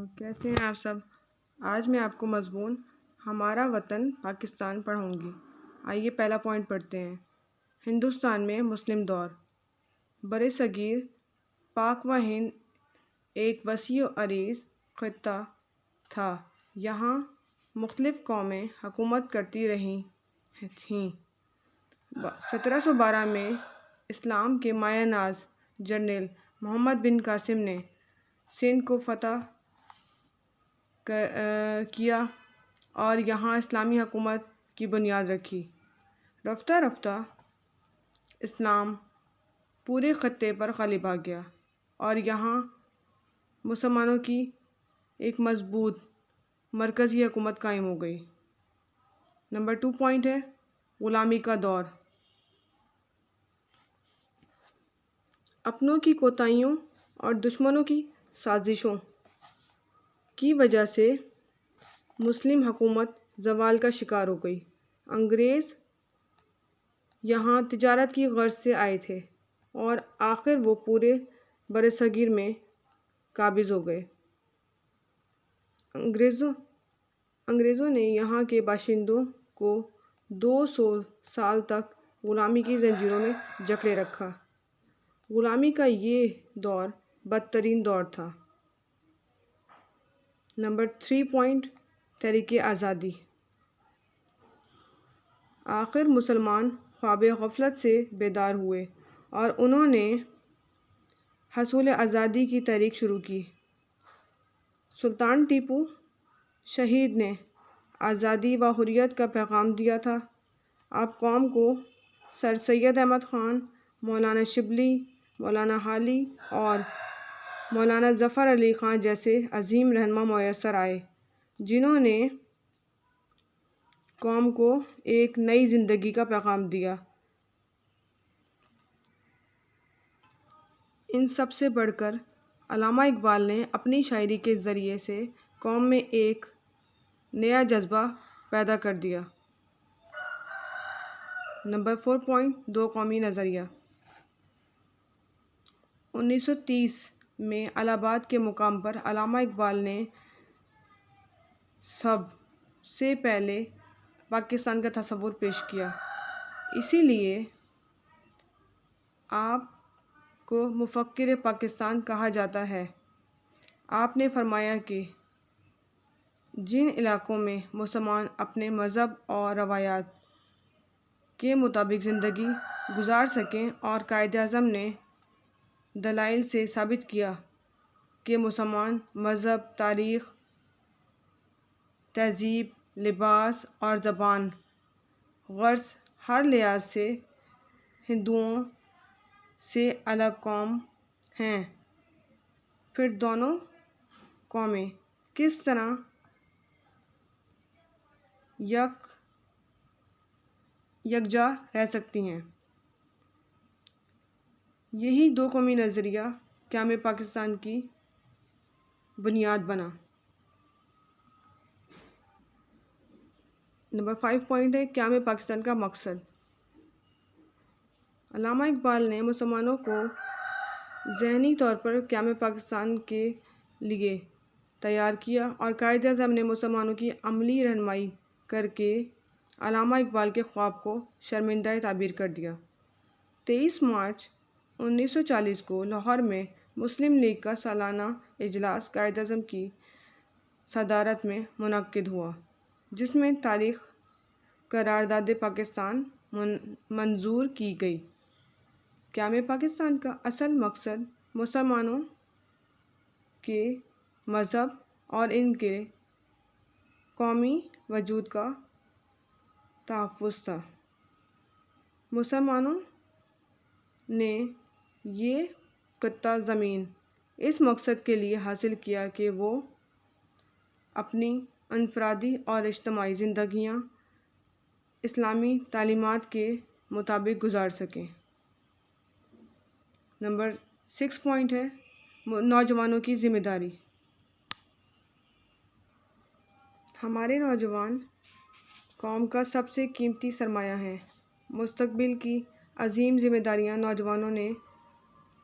کیسے ہیں آپ سب؟ آج میں آپ کو مضمون ہمارا وطن پاکستان پڑھاؤں گی۔ آئیے پہلا پوائنٹ پڑھتے ہیں۔ ہندوستان میں مسلم دور۔ بر صغیر پاک و ہند ایک وسیع و عریض خطہ تھا۔ یہاں مختلف قومیں حکومت کرتی رہی تھیں۔ 1712 میں اسلام کے مایہ ناز جنرل محمد بن قاسم نے سندھ کو فتح کیا اور یہاں اسلامی حکومت کی بنیاد رکھی۔ رفتہ رفتہ اسلام پورے خطے پر غالب آ گیا اور یہاں مسلمانوں کی ایک مضبوط مرکزی حکومت قائم ہو گئی۔ نمبر 2 پوائنٹ ہے غلامی کا دور۔ اپنوں کی کوتاہیوں اور دشمنوں کی سازشوں کی وجہ سے مسلم حکومت زوال کا شکار ہو گئی۔ انگریز یہاں تجارت کی غرض سے آئے تھے اور آخر وہ پورے برصغیر میں قابض ہو گئے۔ انگریزوں نے یہاں کے باشندوں کو 200 سال تک غلامی کی زنجیروں میں جکڑے رکھا۔ غلامی کا یہ دور بدترین دور تھا۔ نمبر 3 پوائنٹ تحریک آزادی۔ آخر مسلمان خواب غفلت سے بیدار ہوئے اور انہوں نے حصول آزادی کی تحریک شروع کی۔ سلطان ٹیپو شہید نے آزادی و حریت کا پیغام دیا تھا۔ آپ قوم کو سر سید احمد خان، مولانا شبلی، مولانا حالی اور مولانا ظفر علی خان جیسے عظیم رہنما میسر آئے، جنہوں نے قوم کو ایک نئی زندگی کا پیغام دیا۔ ان سب سے بڑھ کر علامہ اقبال نے اپنی شاعری کے ذریعے سے قوم میں ایک نیا جذبہ پیدا کر دیا۔ نمبر 4 پوائنٹ دو قومی نظریہ۔ 1930 میں الہ آباد کے مقام پر علامہ اقبال نے سب سے پہلے پاکستان کا تصور پیش کیا۔ اسی لیے آپ کو مفکر پاکستان کہا جاتا ہے۔ آپ نے فرمایا کہ جن علاقوں میں مسلمان اپنے مذہب اور روایات کے مطابق زندگی گزار سکیں، اور قائد اعظم نے دلائل سے ثابت کیا کہ مسلمان مذہب، تاریخ، تہذیب، لباس اور زبان غرض ہر لحاظ سے ہندوؤں سے الگ قوم ہیں، پھر دونوں قومیں کس طرح یکجا رہ سکتی ہیں؟ یہی دو قومی نظریہ قیام پاکستان کی بنیاد بنا۔ نمبر 5 پوائنٹ ہے قیام پاکستان کا مقصد۔ علامہ اقبال نے مسلمانوں کو ذہنی طور پر قیام پاکستان کے لیے تیار کیا اور قائد اعظم نے مسلمانوں کی عملی رہنمائی کر کے علامہ اقبال کے خواب کو شرمندہ تعبیر کر دیا۔ 23 مارچ 1940 کو لاہور میں مسلم لیگ کا سالانہ اجلاس قائد اعظم کی صدارت میں منعقد ہوا، جس میں تاریخ قرارداد پاکستان منظور کی گئی۔ قیام پاکستان کا اصل مقصد مسلمانوں کے مذہب اور ان کے قومی وجود کا تحفظ تھا۔ مسلمانوں نے یہ خطہ زمین اس مقصد کے لیے حاصل کیا کہ وہ اپنی انفرادی اور اجتماعی زندگیاں اسلامی تعلیمات کے مطابق گزار سکیں۔ نمبر 6 پوائنٹ ہے نوجوانوں کی ذمہ داری۔ ہمارے نوجوان قوم کا سب سے قیمتی سرمایہ ہیں۔ مستقبل کی عظیم ذمہ داریاں نوجوانوں نے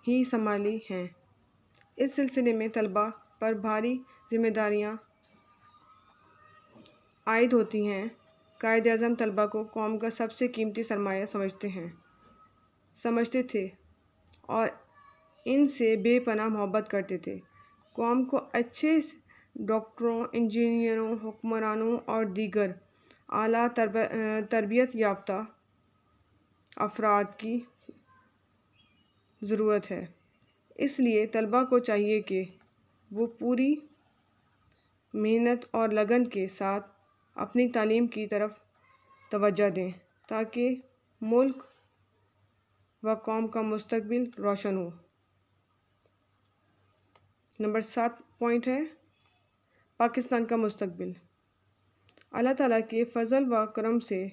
ہی سنبھالی ہیں۔ اس سلسلے میں طلباء پر بھاری ذمہ داریاں عائد ہوتی ہیں، قائد اعظم طلبہ کو قوم کا سب سے قیمتی سرمایہ سمجھتے تھے اور ان سے بے پناہ محبت کرتے تھے۔ قوم کو اچھے ڈاکٹروں، انجینئروں، حکمرانوں اور دیگر اعلیٰ تربیت یافتہ افراد کی ضرورت ہے۔ اس لیے طلبہ کو چاہیے کہ وہ پوری محنت اور لگن کے ساتھ اپنی تعلیم کی طرف توجہ دیں تاکہ ملک و قوم کا مستقبل روشن ہو۔ نمبر 7 پوائنٹ ہے پاکستان کا مستقبل۔ اللہ تعالیٰ کے فضل و کرم سے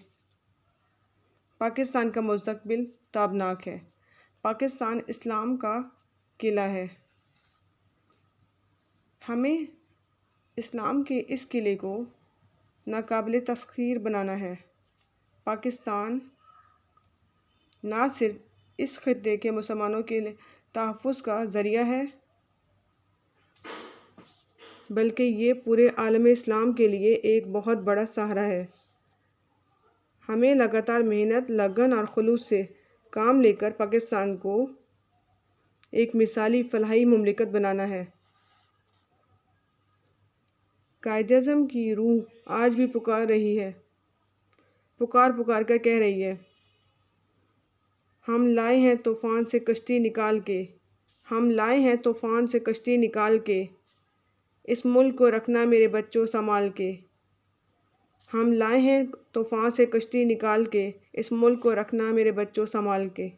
پاکستان کا مستقبل تابناک ہے۔ پاکستان اسلام کا قلعہ ہے۔ ہمیں اسلام کے اس قلعے کو ناقابل تسخیر بنانا ہے۔ پاکستان نہ صرف اس خطے کے مسلمانوں کے تحفظ کا ذریعہ ہے بلکہ یہ پورے عالم اسلام کے لیے ایک بہت بڑا سہارا ہے۔ ہمیں لگاتار محنت، لگن اور خلوص سے کام لے کر پاکستان کو ایک مثالی فلاحی مملکت بنانا ہے۔ قائد اعظم کی روح آج بھی پکار کر کہہ رہی ہے، ہم لائے ہیں طوفان سے کشتی نکال کے، ہم لائے ہیں طوفان سے کشتی نکال کے، اس ملک کو رکھنا میرے بچوں سنبھال کے۔ ہم لائے ہیں طوفان سے کشتی نکال کے، اس ملک کو رکھنا میرے بچوں سنبھال کے۔